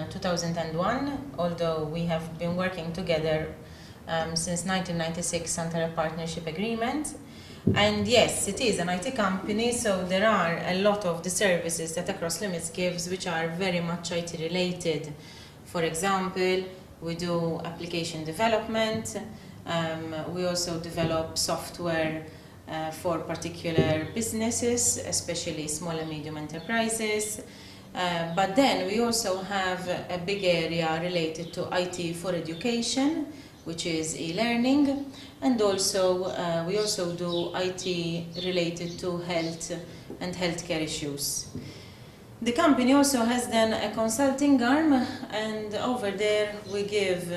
2001, although we have been working together since 1996 under a partnership agreement. And yes, it is an IT company, so there are a lot of the services that Across Limits gives which are very much IT related. For example, we do application development, we also develop software for particular businesses, especially small and medium enterprises. But then we also have a big area related to IT for education, which is e-learning, and also we also do IT related to health and healthcare issues. The company also has then a consulting arm, and over there we give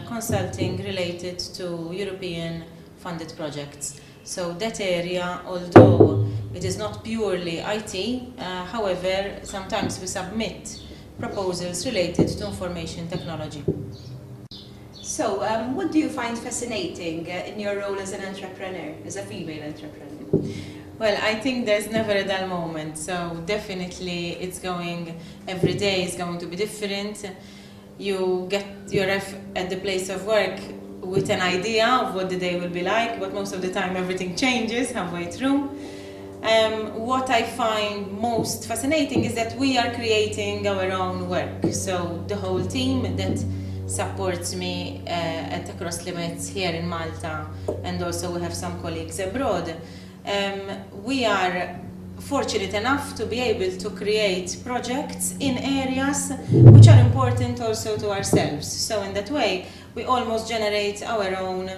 consulting related to European funded projects. So that area, although it is not purely IT, however, sometimes we submit proposals related to information technology. So, what do you find fascinating in your role as an entrepreneur, as a female entrepreneur? Well, I think there's never a dull moment, so definitely every day is going to be different. You're at the place of work with an idea of what the day will be like, but most of the time everything changes halfway through. What I find most fascinating is that we are creating our own work, so the whole team that supports me at Across Limits here in Malta, and also we have some colleagues abroad. We are fortunate enough to be able to create projects in areas which are important also to ourselves. So in that way, we almost generate our own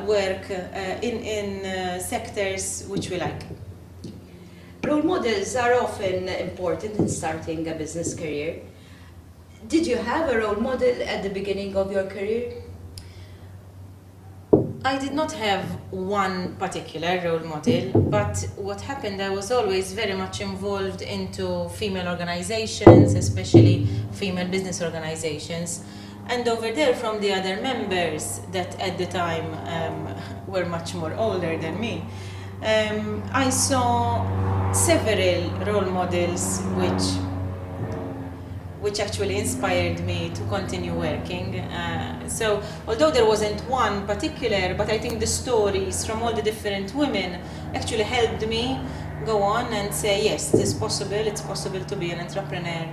work in sectors which we like. Role models are often important in starting a business career. Did you have a role model at the beginning of your career? I did not have one particular role model, but what happened, I was always very much involved into female organizations, especially female business organizations. And over there, from the other members that at the time were much more older than me, I saw several role models which actually inspired me to continue working. So although there wasn't one particular, but I think the stories from all the different women actually helped me go on and say, yes, it's possible to be an entrepreneur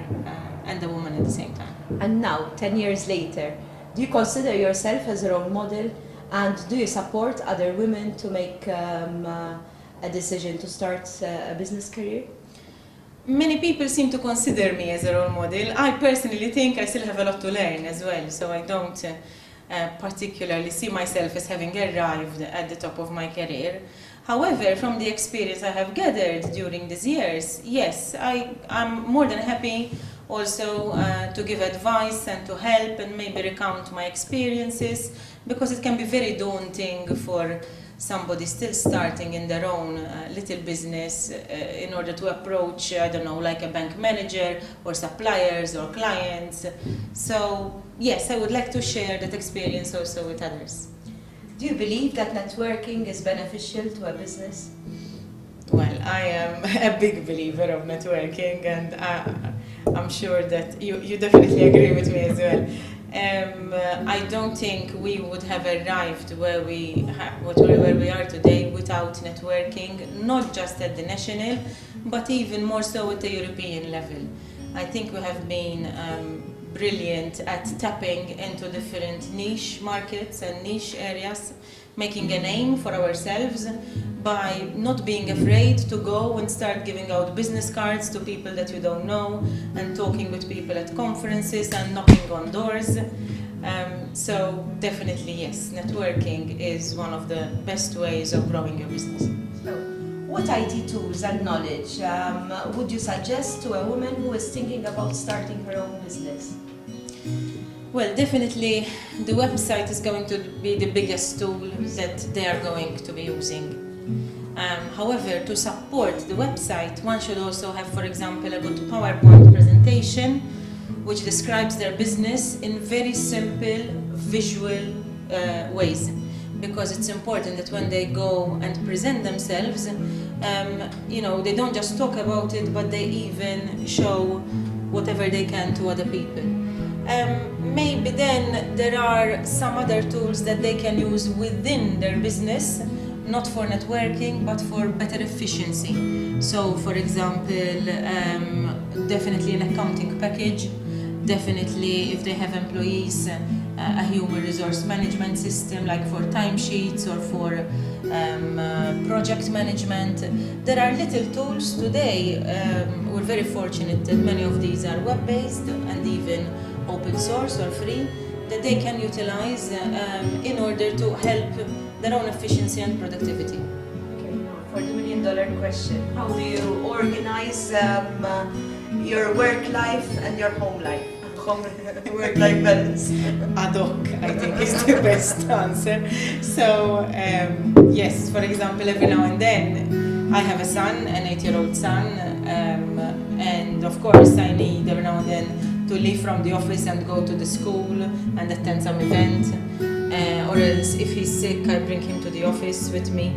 and a woman at the same time. And now, 10 years later, do you consider yourself as a role model, and do you support other women to make a decision to start a business career? Many people seem to consider me as a role model. I personally think I still have a lot to learn as well, so I don't particularly see myself as having arrived at the top of my career. However, from the experience I have gathered during these years, yes, I'm more than happy also to give advice and to help and maybe recount my experiences, because it can be very daunting for somebody still starting in their own little business in order to approach, I don't know, like a bank manager or suppliers or clients. So yes, I would like to share that experience also with others. Do you believe that networking is beneficial to a business? Well, I am a big believer of networking, and I'm sure that you definitely agree with me as well. I don't think we would have arrived where we are today without networking, not just at the national, but even more so at the European level. I think we have been brilliant at tapping into different niche markets and niche areas, making a name for ourselves by not being afraid to go and start giving out business cards to people that you don't know, and talking with people at conferences and knocking on doors. So definitely yes, networking is one of the best ways of growing your business. So, what IT tools and knowledge would you suggest to a woman who is thinking about starting her own business? Well, definitely the website is going to be the biggest tool that they are going to be using. However, to support the website, one should also have, for example, a good PowerPoint presentation which describes their business in very simple visual ways, because it's important that when they go and present themselves, they don't just talk about it, but they even show whatever they can to other people. Maybe then there are some other tools that they can use within their business, not for networking, but for better efficiency. So, for example, definitely an accounting package, definitely if they have employees, a human resource management system like for timesheets or for project management. There are little tools today. We're very fortunate that many of these are web-based and even open source or free, that they can utilize in order to help their own efficiency and productivity. Okay, now for the million-dollar question, how do you organize your work life and your home life? Work-life balance. Ad hoc, I think, is the best answer. So, yes, for example, every now and then, I have a son, an 8-year-old son, and of course I need every now and then to leave from the office and go to the school and attend some event, or else if he's sick, I bring him to the office with me.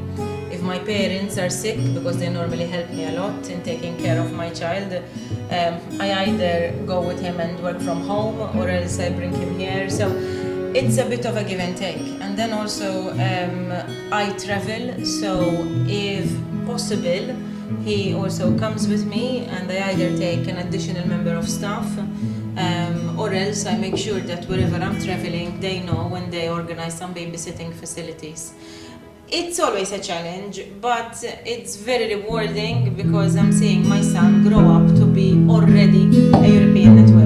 If my parents are sick, because they normally help me a lot in taking care of my child, I either go with him and work from home, or else I bring him here. So it's a bit of a give and take. And then also I travel, so if possible, he also comes with me, and I either take an additional member of staff, or else I make sure that wherever I'm traveling, they know when they organize some babysitting facilities. It's always a challenge, but it's very rewarding because I'm seeing my son grow up to be already a European network.